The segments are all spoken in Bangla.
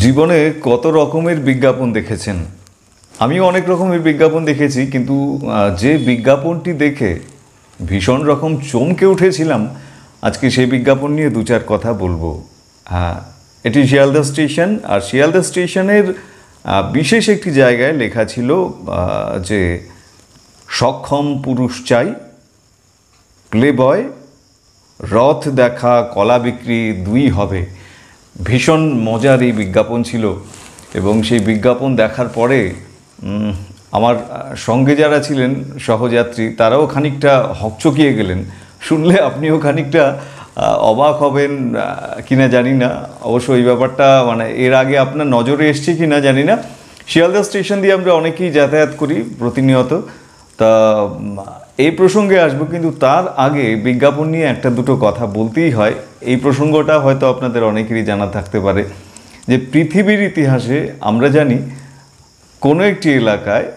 জীবনে কত রকমের বিজ্ঞাপন দেখেছেন। আমিও অনেক রকমের বিজ্ঞাপন দেখেছি, কিন্তু যে বিজ্ঞাপনটি দেখে ভীষণ রকম চমকে উঠেছিলাম, আজকে সেই বিজ্ঞাপন নিয়ে দু চার কথা বলবো। হ্যাঁ, এটি শিয়ালদা স্টেশন। আর শিয়ালদা স্টেশনের বিশেষ একটি জায়গায় লেখা ছিল যে সক্ষম পুরুষ চাই, প্লে বয়, রথ দেখা, কলা বিক্রি দুই হবে। ভীষণ মজার এই বিজ্ঞাপন ছিল এবং সেই বিজ্ঞাপন দেখার পরে আমার সঙ্গে যারা ছিলেন সহযাত্রী, তারাও খানিকটা হকচকিয়ে গেলেন। শুনলে আপনিও খানিকটা অবাক হবেন কিনা জানি না। অবশ্য এই ব্যাপারটা এর আগে আপনার নজরে এসছে কি না জানি না। শিয়ালদা স্টেশন দিয়ে আমরা অনেকেই যাতায়াত করি প্রতিনিয়ত, তা এই প্রসঙ্গে আসবো, কিন্তু তার আগে বিজ্ঞাপন নিয়ে একটা দুটো কথা বলতেই হয়। এই প্রসঙ্গটা হয়তো আপনাদের অনেকেরই জানা থাকতে পারে যে পৃথিবীর ইতিহাসে আমরা জানি কোনো একটি এলাকায়,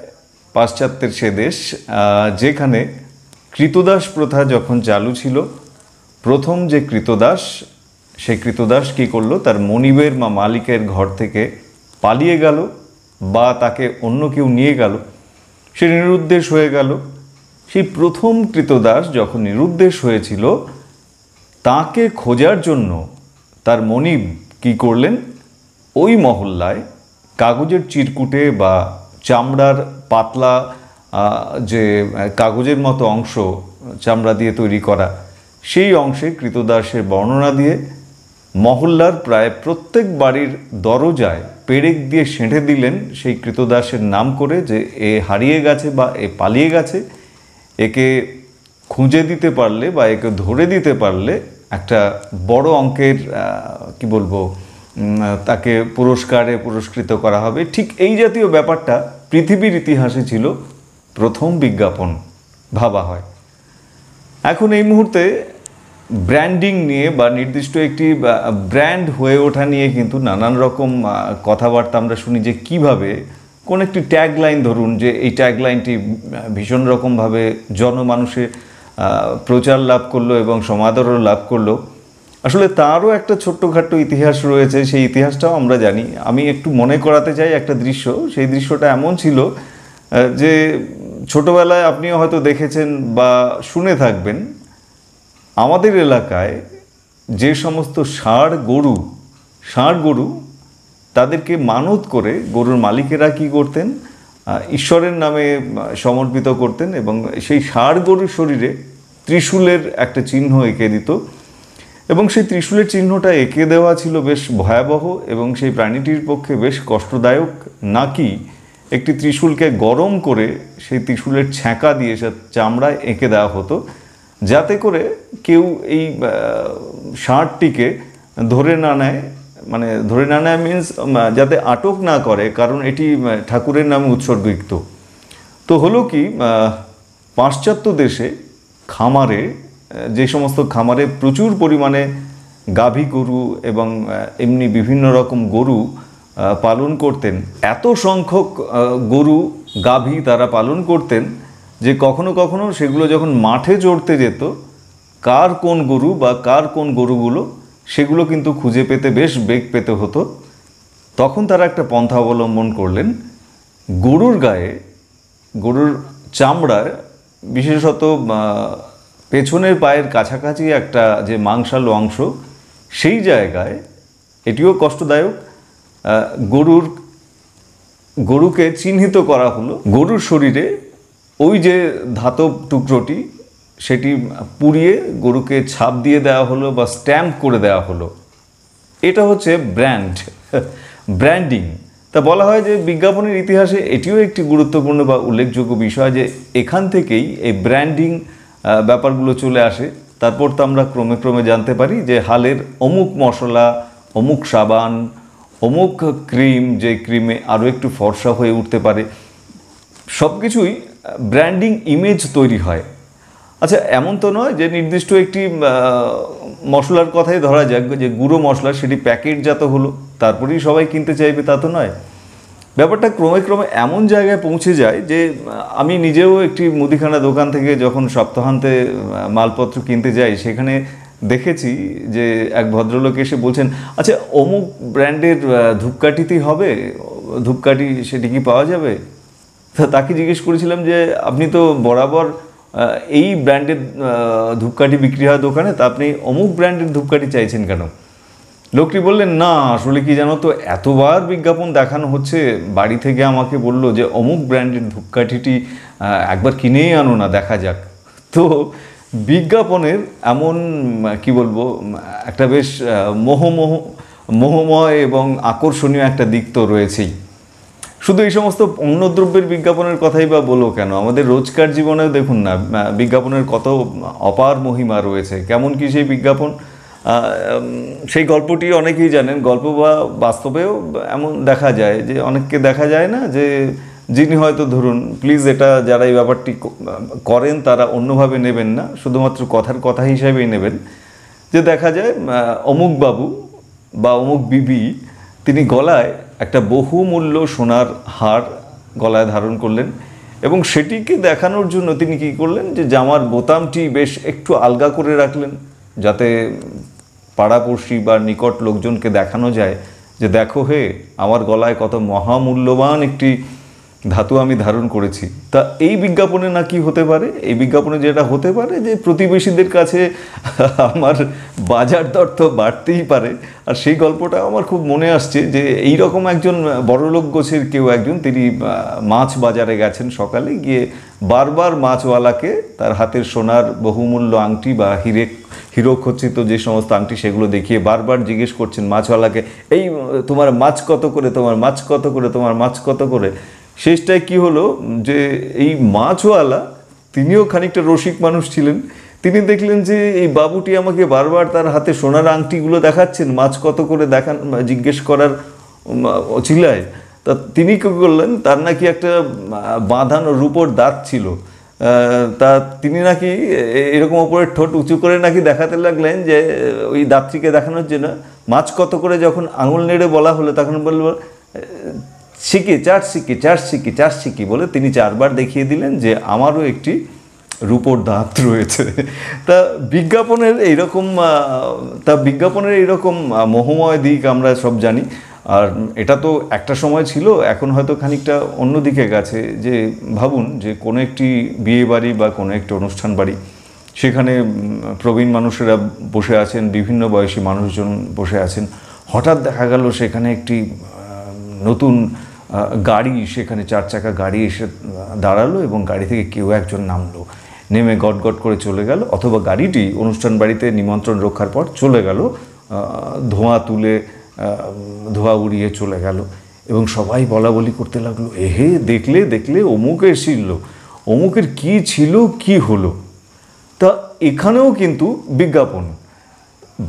পাশ্চাত্যের সে দেশ, যেখানে কৃতদাস প্রথা যখন চালু ছিল, প্রথম যে কৃতদাস, সেই কৃতদাস কী করলো, তার মনিবের বা মালিকের ঘর থেকে পালিয়ে গেল বা তাকে অন্য কেউ নিয়ে গেল, সে নিরুদ্দেশ হয়ে গেল। সেই প্রথম কৃতদাস যখন নিরুদ্দেশ হয়েছিল, তাকে খোঁজার জন্য তার মনিব কী করলেন, ওই মহল্লায় কাগজের চিরকুটে বা চামড়ার পাতলা যে কাগজের মতো অংশ চামড়া দিয়ে তৈরি করা, সেই অংশে কৃতদাসের বর্ণনা দিয়ে মহল্লার প্রায় প্রত্যেক বাড়ির দরজায় পেরেক দিয়ে সেঁটে দিলেন সেই কৃতদাসের নাম করে, যে এ হারিয়ে গেছে বা এ পালিয়ে গেছে। একে খুঁজে দিতে পারলে বা একে ধরে দিতে পারলে একটা বড় অঙ্কের কি বলবো, তাকে পুরস্কারে পুরস্কৃত করা হবে। ঠিক এই জাতীয় ব্যাপারটা পৃথিবীর ইতিহাসে ছিল প্রথম বিজ্ঞাপন ভাবা হয়। এখন এই মুহূর্তে ব্র্যান্ডিং নিয়ে বা নির্দিষ্ট একটি ব্র্যান্ড হয়ে ওঠা নিয়ে কিন্তু নানান রকম কথাবার্তা আমরা শুনি, যে কিভাবে কোন একটি ট্যাগলাইন, ধরুন যে এই ট্যাগলাইনটি ভীষণ রকমভাবে জনমানুষে প্রচার লাভ করলো এবং সমাদরও লাভ করলো। আসলে তারও একটা ছোট্টখাট্ট ইতিহাস রয়েছে, সেই ইতিহাসটাও আমরা জানি। আমি একটু মনে করাতে চাই একটা দৃশ্য। সেই দৃশ্যটা এমন ছিল যে ছোটোবেলায় আপনিও হয়তো দেখেছেন বা শুনে থাকবেন, আমাদের এলাকায় যে সমস্ত ষাঁড় গরু তাদেরকে মানত করে গরুর মালিকেরা কী করতেন, ঈশ্বরের নামে সমর্পিত করতেন এবং সেই ষাঁড় গরুর শরীরে ত্রিশূলের একটা চিহ্ন এঁকে দিত। এবং সেই ত্রিশূলের চিহ্নটা এঁকে দেওয়া ছিল বেশ ভয়াবহ এবং সেই প্রাণীটির পক্ষে বেশ কষ্টদায়ক। নাকি একটি ত্রিশূলকে গরম করে সেই ত্রিশূলের ছ্যাঁকা দিয়ে সে চামড়ায় এঁকে দেওয়া হতো, যাতে করে কেউ এই ষাঁড়টিকে ধরে না নেয়। ধরে না নেয় মিন্স যাতে আটক না করে, কারণ এটি ঠাকুরের নামে উৎসর্গিত। তো হলো কি, পাশ্চাত্য দেশে খামারে, যে সমস্ত খামারে প্রচুর পরিমাণে গাভী গরু এবং এমনি বিভিন্ন রকম গরু পালন করতেন, এত সংখ্যক গরু গাভী তারা পালন করতেন যে কখনো কখনো সেগুলো যখন মাঠে চড়তে যেত, কার কোন গরু বা কার কোন গরুগুলো, সেগুলো কিন্তু খুঁজে পেতে বেশ বেগ পেতে হতো। তখন তারা একটা পন্থা অবলম্বন করলেন, গরুর গায়ে, গরুর চামড়ায়, বিশেষত পেছনের পায়ের কাছাকাছি একটা যে মাংসালো অংশ, সেই জায়গায়, এটিও কষ্টদায়ক, গরুকে চিহ্নিত করা হলো। গরুর শরীরে ওই যে ধাতব টুকরোটি, সেটি পুড়িয়ে গরুকে ছাপ দিয়ে দেওয়া হলো বা স্ট্যাম্প করে দেওয়া হলো। এটা হচ্ছে ব্র্যান্ডিং। তা বলা হয় যে বিজ্ঞাপনের ইতিহাসে এটিও একটি গুরুত্বপূর্ণ বা উল্লেখযোগ্য বিষয়, যে এখান থেকেই এই ব্র্যান্ডিং ব্যাপারগুলো চলে আসে। তারপর তো আমরা ক্রমে ক্রমে জানতে পারি যে হালের অমুক মশলা, অমুক সাবান, অমুক ক্রিম, যে ক্রিমে আরও একটু ফর্সা হয়ে উঠতে পারে, সব কিছুই ব্র্যান্ডিং ইমেজ তৈরি হয়। আচ্ছা, এমন তো নয় যে নির্দিষ্ট একটি মশলার কথাই ধরা যাক, যে গুঁড়ো মশলা, সেটি প্যাকেটজাত হলো তারপরেই সবাই কিনতে চাইবে, তা তো নয়। ব্যাপারটা ক্রমে ক্রমে এমন জায়গায় পৌঁছে যায় যে আমি নিজেও একটি মুদিখানা দোকান থেকে যখন সপ্তাহান্তে মালপত্র কিনতে যাই, সেখানে দেখেছি যে এক ভদ্রলোক এসে বলছেন, আচ্ছা অমুক ব্র্যান্ডের ধূপকাঠিতেই হবে, ধূপকাঠি সেটি কি পাওয়া যাবে? তা তাকে জিজ্ঞেস করেছিলাম যে আপনি তো বরাবর এই ব্র্যান্ডের ধূপকাঠি বিক্রি হয় দোকানে, তা আপনি অমুক ব্র্যান্ডের ধূপকাঠি চাইছেন কেন? লোকটি বললেন, না আসলে কি জানো তো, এতবার বিজ্ঞাপন দেখানো হচ্ছে, বাড়ি থেকে আমাকে বলল যে অমুক ব্র্যান্ডের ধূপকাঠিটি একবার কিনেই আনো না, দেখা যাক। তো বিজ্ঞাপনের এমন কি বলবো, একটা বেশ মোহময় এবং আকর্ষণীয় একটা দিক তো রয়েছেই। শুধু এই সমস্ত পণ্যদ্রব্যের বিজ্ঞাপনের কথাই বা বলো কেন, আমাদের রোজকার জীবনেও দেখুন না বিজ্ঞাপনের কত অপার মহিমা রয়েছে। কেমন কি সেই বিজ্ঞাপন, সেই গল্পটি অনেকেই জানেন। গল্প বা বাস্তবেও এমন দেখা যায় যে অনেককে দেখা যায় না, যে যিনি হয়তো ধরুন, প্লিজ এটা যারা এই ব্যাপারটি করেন তারা অন্যভাবে নেবেন না, শুধুমাত্র কথার কথা হিসাবেই নেবেন, যে দেখা যায় অমুক বাবু বা অমুক বিবি তিনি গলায় একটা বহুমূল্য সোনার হার গলায় ধারণ করলেন, এবং সেটিকে দেখানোর জন্য তিনি কি করলেন, যে জামার বোতামটি বেশ একটু আলগা করে রাখলেন, যাতে পাড়াপড়শি বা নিকট লোকজনকে দেখানো যায় যে দেখো হে, আমার গলায় কত মহামূল্যবান একটি ধাতু আমি ধারণ করেছি। তা এই বিজ্ঞাপনে না কি হতে পারে, এই বিজ্ঞাপনে যেটা হতে পারে যে প্রতিবেশীদের কাছে আমার বাজার দর তো বাড়তেই পারে। আর সেই গল্পটা আমার খুব মনে আসছে, যে এই রকম একজন বড়লোক গোছের কেউ একজন, তিনি মাছ বাজারে গেছেন সকালে, গিয়ে বারবার মাছওয়ালাকে তার হাতের সোনার বহুমূল্য আংটি বা হিরো খচিত যে সমস্ত আংটি সেগুলো দেখিয়ে বারবার জিজ্ঞেস করছেন মাছওয়ালাকে, এই তোমার মাছ কত করে, তোমার মাছ কত করে, তোমার মাছ কত করে। শেষটায় কি হলো, যে এই মাছওয়ালা তিনিও খানিকটা রসিক মানুষ ছিলেন, তিনি দেখলেন যে এই বাবুটি আমাকে বারবার তার হাতে সোনার আংটিগুলো দেখাচ্ছেন মাছ কত করে জিজ্ঞেস করার চিলায়। তা তিনি কী করলেন, তার নাকি একটা বাঁধানো রূপোর দাঁত ছিল, তা তিনি নাকি এরকম ওপরে ঠোঁট উঁচু করে নাকি দেখাতে লাগলেন, যে ওই দাঁতটিকে দেখানোর জন্য মাছ কত করে যখন আঙুল নেড়ে বলা হলো, তখন বলল সিকি, 4 সিকি, 4 সিকি, 4 সিকি বলে তিনি 4 বার দেখিয়ে দিলেন যে আমারও একটি রূপোর দাঁত রয়েছে। তা বিজ্ঞাপনের এইরকম মোহময় দিক আমরা সব জানি। আর এটা তো একটা সময় ছিল, এখন হয়তো খানিকটা অন্যদিকে গেছে। যে ভাবুন, যে কোনো একটি বিয়ে বাড়ি বা কোনো একটি অনুষ্ঠান বাড়ি, সেখানে প্রবীণ মানুষেরা বসে আছেন, বিভিন্ন বয়সী মানুষজন বসে আছেন, হঠাৎ দেখা গেল সেখানে একটি নতুন গাড়ি, সেখানে 4 চাকা গাড়ি এসে দাঁড়ালো, এবং গাড়ি থেকে কেউ একজন নামলো, নেমে গট করে চলে গেল, অথবা গাড়িটি অনুষ্ঠান বাড়িতে নিমন্ত্রণ রক্ষার পর চলে গেল, ধোঁয়া উড়িয়ে চলে গেল, এবং সবাই বলা বলি করতে লাগলো, এহে দেখলে অমুক এসেছিল, অমুকের কি ছিল কি হলো। তা এখানেও কিন্তু বিজ্ঞাপন,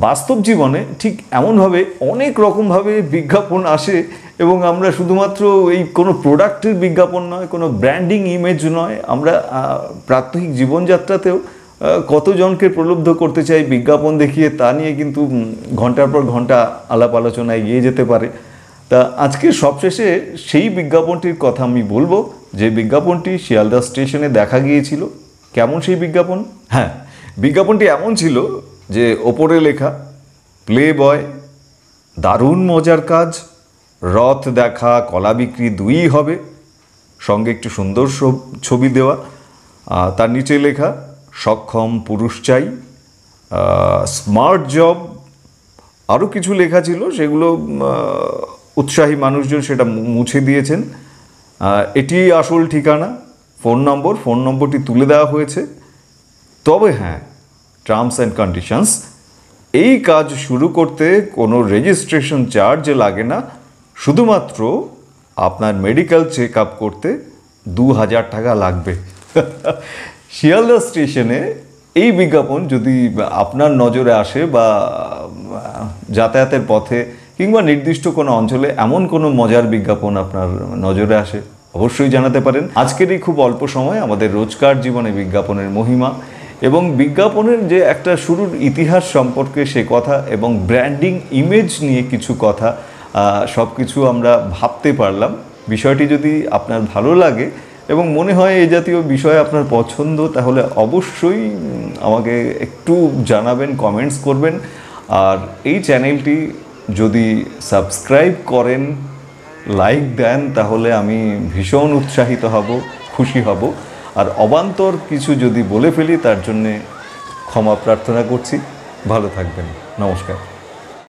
বাস্তব জীবনে ঠিক এমনভাবে অনেক রকমভাবে বিজ্ঞাপন আসে, এবং আমরা শুধুমাত্র এই কোনো প্রোডাক্টের বিজ্ঞাপন নয়, কোনো ব্র্যান্ডিং ইমেজ নয়, আমরা প্রাত্যহিক জীবনযাত্রাতেও কতজনকে প্রলুব্ধ করতে চাই বিজ্ঞাপন দেখিয়ে, তা নিয়ে কিন্তু ঘন্টার পর ঘন্টা আলাপ আলোচনায় এগিয়ে যেতে পারে। তা আজকে সবশেষে সেই বিজ্ঞাপনটির কথা আমি বলবো, যে বিজ্ঞাপনটি শিয়ালদা স্টেশনে দেখা গিয়েছিল। কেমন সেই বিজ্ঞাপন? হ্যাঁ, বিজ্ঞাপনটি এমন ছিল যে ওপরে লেখা, প্লে বয়, দারুণ মজার কাজ, রথ দেখা কলা বিক্রি দুইই হবে, সঙ্গে একটু সুন্দর ছবি দেওয়া, তার নিচে লেখা সক্ষম পুরুষ চাই, স্মার্ট জব, আরও কিছু লেখা ছিল, সেগুলো উৎসাহী মানুষজন সেটা মুছে দিয়েছেন। এটি আসল ঠিকানা, ফোন নম্বরটি তুলে দেওয়া হয়েছে। তবে হ্যাঁ, টার্মস অ্যান্ড কন্ডিশনস, এই কাজ শুরু করতে কোনো রেজিস্ট্রেশন চার্জ লাগে না, শুধুমাত্র আপনার মেডিকেল চেক আপ করতে 2000 টাকা লাগবে। শিয়ালদা স্টেশনে এই বিজ্ঞাপন যদি আপনার নজরে আসে, বা যাতায়াতের পথে কিংবা নির্দিষ্ট কোনো অঞ্চলে এমন কোনো মজার বিজ্ঞাপন আপনার নজরে আসে, অবশ্যই জানাতে পারেন। আজকের এই খুব অল্প সময় আমাদের রোজকার জীবনে বিজ্ঞাপনের মহিমা এবং বিজ্ঞাপনের যে একটা শুরুর ইতিহাস সম্পর্কে সে কথা, এবং ব্র্যান্ডিং ইমেজ নিয়ে কিছু কথা, সব কিছু আমরা ভাবতে পারলাম। বিষয়টি যদি আপনার ভালো লাগে, এবং মনে হয় এই জাতীয় বিষয় আপনার পছন্দ, তাহলে অবশ্যই আমাকে একটু জানাবেন, কমেন্টস করবেন। আর এই চ্যানেলটি যদি সাবস্ক্রাইব করেন, লাইক দেন, তাহলে আমি ভীষণ উৎসাহিত হব, খুশি হব। আর অবান্তর কিছু যদি বলে ফেলি তার জন্যে ক্ষমা প্রার্থনা করছি। ভালো থাকবেন। নমস্কার।